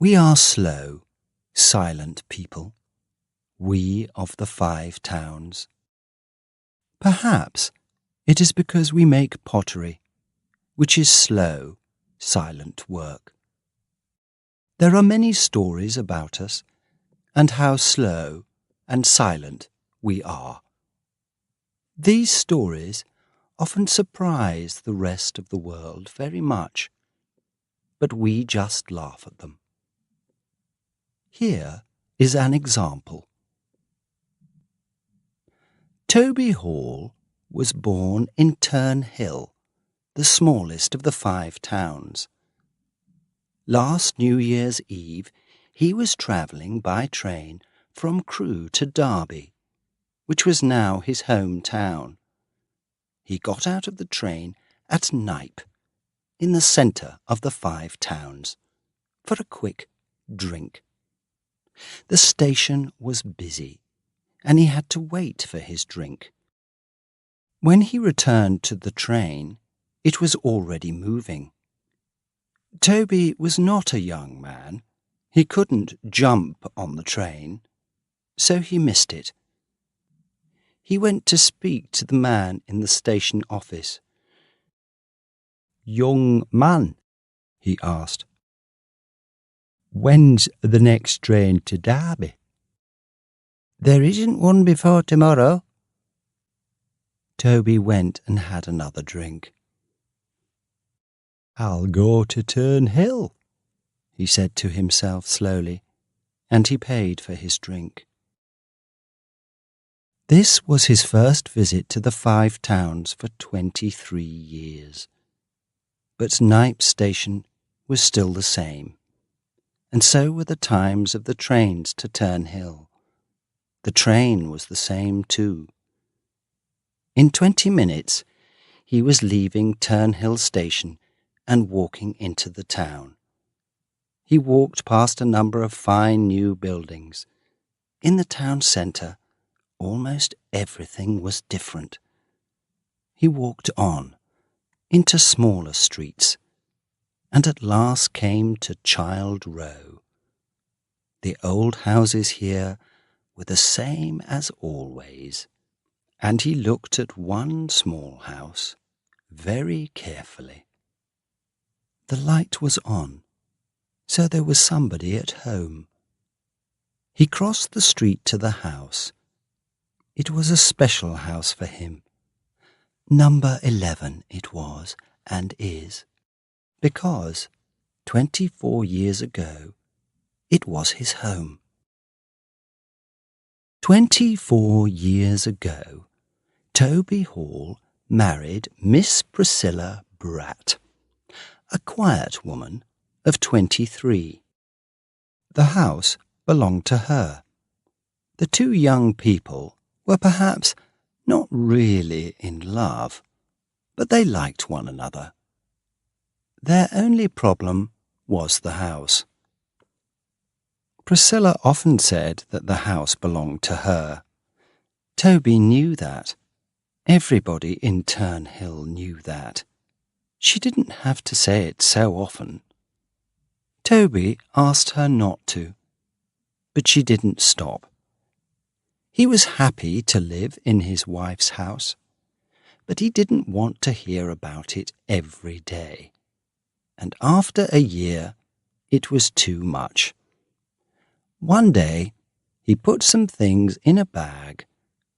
We are slow, silent people, we of the 5 towns. Perhaps it is because we make pottery, which is slow, silent work. There are many stories about us and how slow and silent we are. These stories often surprise the rest of the world very much, but we just laugh at them. Here is an example. Toby Hall was born in Turnhill, the smallest of the 5 towns. Last New Year's Eve, he was travelling by train from Crewe to Derby, which was now his home town. He got out of the train at Knype, in the centre of the 5 towns, for a quick drink. The station was busy, and he had to wait for his drink. When he returned to the train, it was already moving. Toby was not a young man. He couldn't jump on the train, so he missed it. He went to speak to the man in the station office. "Young man," he asked, "when's the next train to Derby?" "There isn't one before tomorrow." Toby went and had another drink. "I'll go to Turnhill," he said to himself slowly, and he paid for his drink. This was his first visit to the 5 towns for 23 years. But Knype Station was still the same, and so were the times of the trains to Turnhill. The train was the same too. In 20 minutes, he was leaving Turnhill Station and walking into the town. He walked past a number of fine new buildings. In the town centre, almost everything was different. He walked on, into smaller streets, and at last came to Child Row. The old houses here were the same as always, and he looked at one small house very carefully. The light was on, so there was somebody at home. He crossed the street to the house. It was a special house for him. Number 11 it was, and is, because 24 years ago it was his home. 24 years ago, Toby Hall married Miss Priscilla Bratt, a quiet woman of 23. The house belonged to her. The 2 young people were perhaps not really in love, but they liked one another. Their only problem was the house. Priscilla often said that the house belonged to her. Toby knew that. Everybody in Turnhill knew that. She didn't have to say it so often. Toby asked her not to, but she didn't stop. He was happy to live in his wife's house, but he didn't want to hear about it every day. And after a year, it was too much. One day, he put some things in a bag,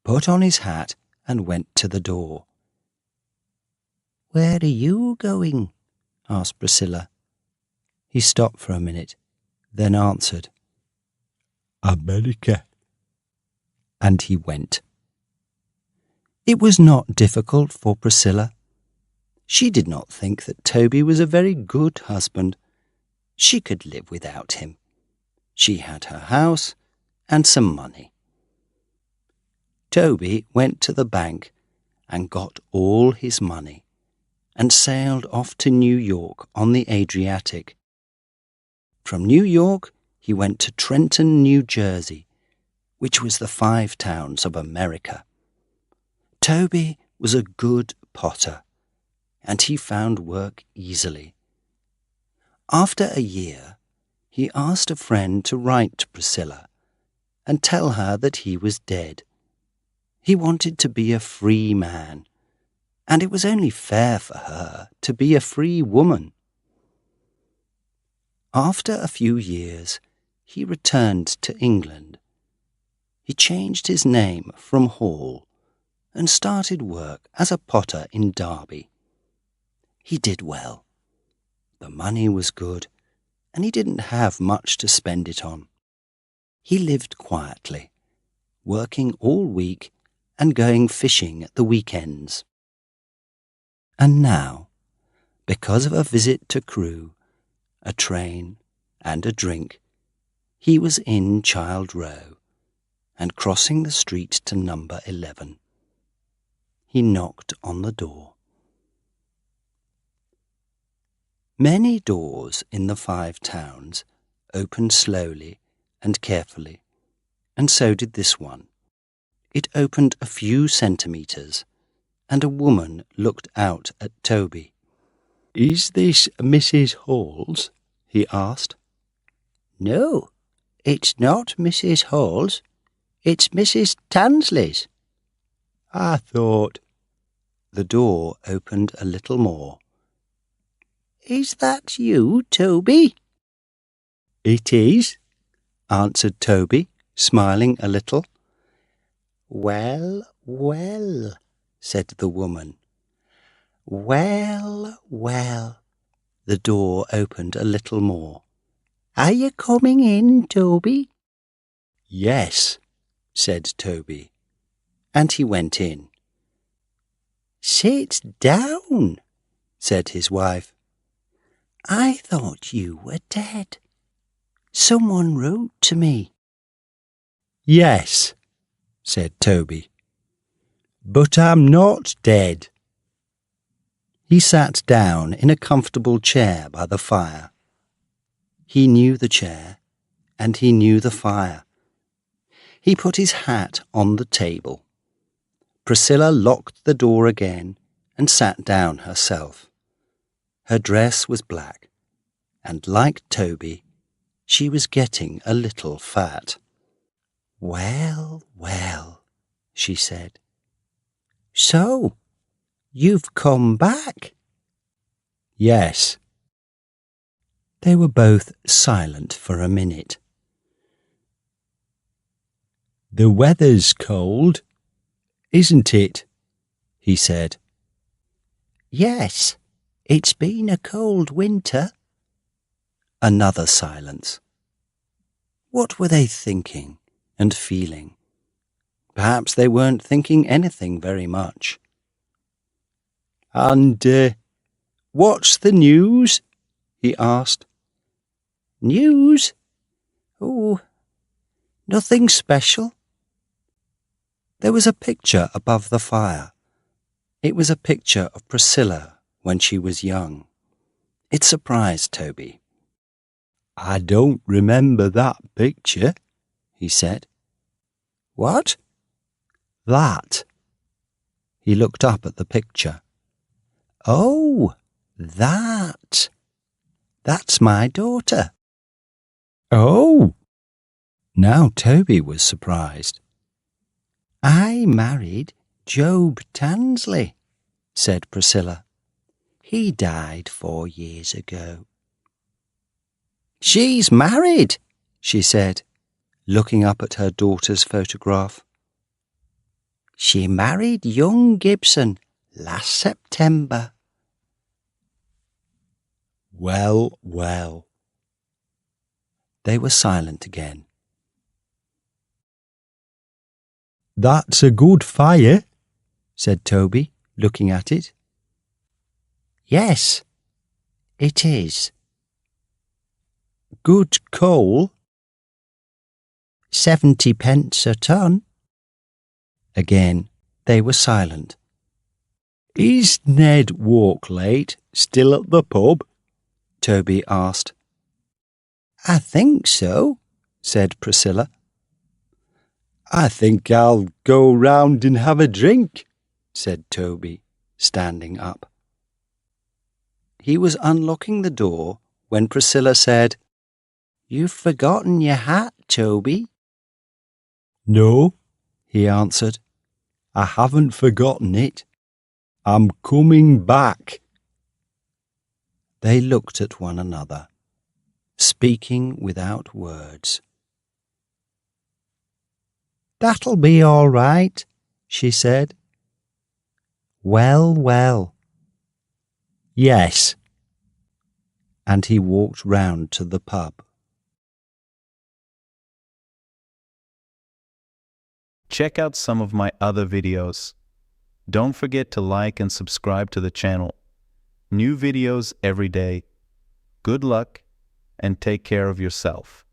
put on his hat, and went to the door. "Where are you going?" asked Priscilla. He stopped for a minute, then answered, "America." And he went. It was not difficult for Priscilla. She did not think that Toby was a very good husband. She could live without him. She had her house and some money. Toby went to the bank and got all his money and sailed off to New York on the Adriatic. From New York, he went to Trenton, New Jersey, which was the 5 towns of America. Toby was a good potter, and he found work easily. After a year, He asked a friend to write to Priscilla and tell her that he was dead. He wanted to be a free man, and it was only fair for her to be a free woman. After a few years, he returned to England. He changed his name from Hall and started work as a potter in Derby. He did well. The money was good, and he didn't have much to spend it on. He lived quietly, working all week and going fishing at the weekends. And now, because of a visit to Crewe, a train, and a drink, he was in Child Row and crossing the street to number 11. He knocked on the door. Many doors in the 5 Towns opened slowly and carefully, and so did this one. It opened a few centimetres, and a woman looked out at Toby. "Is this Mrs. Hall's?" he asked. "No, it's not Mrs. Hall's. It's Mrs. Tansley's." "I thought—" The door opened a little more. "Is that you, Toby?" "It is," answered Toby, smiling a little. "Well, well," said the woman. "Well, well." The door opened a little more. "Are you coming in, Toby?" "Yes," said Toby, and he went in. "Sit down," said his wife. "I thought you were dead. Someone wrote to me." "Yes," said Toby, "but I'm not dead." He sat down in a comfortable chair by the fire. He knew the chair, and he knew the fire. He put his hat on the table. Priscilla locked the door again and sat down herself. Her dress was black, and like Toby, she was getting a little fat. "Well, well," she said. "So, you've come back?" "Yes." They were both silent for a minute. "The weather's cold, isn't it?" he said. "Yes, it's been a cold winter." Another silence. What were they thinking and feeling? Perhaps they weren't thinking anything very much. "And what's the news?" he asked. "News? Oh, nothing special." There was a picture above the fire. It was a picture of Priscilla when she was young. It surprised Toby. "I don't remember that picture," he said. "What?" "That." He looked up at the picture. "Oh, that. That's my daughter." "Oh!" Now Toby was surprised. "I married Job Tansley," said Priscilla. "He died 4 years ago." "She's married," she said, looking up at her daughter's photograph. "She married young Gibson last September." "Well, well." They were silent again. "That's a good fire," said Toby, looking at it. "Yes, it is." "Good coal?" 70p a ton." Again they were silent. "Is Ned Walklate still at the pub?" Toby asked. "I think so," said Priscilla. "I think I'll go round and have a drink," said Toby, standing up. He was unlocking the door when Priscilla said, You've forgotten your hat, Toby. No, he answered. I haven't forgotten it. I'm coming back. They looked at one another, speaking without words. That'll be all right, she said. Well, well. Yes. And he walked round to the pub. Check out some of my other videos. Don't forget to like and subscribe to the channel. New videos every day. Good luck and take care of yourself.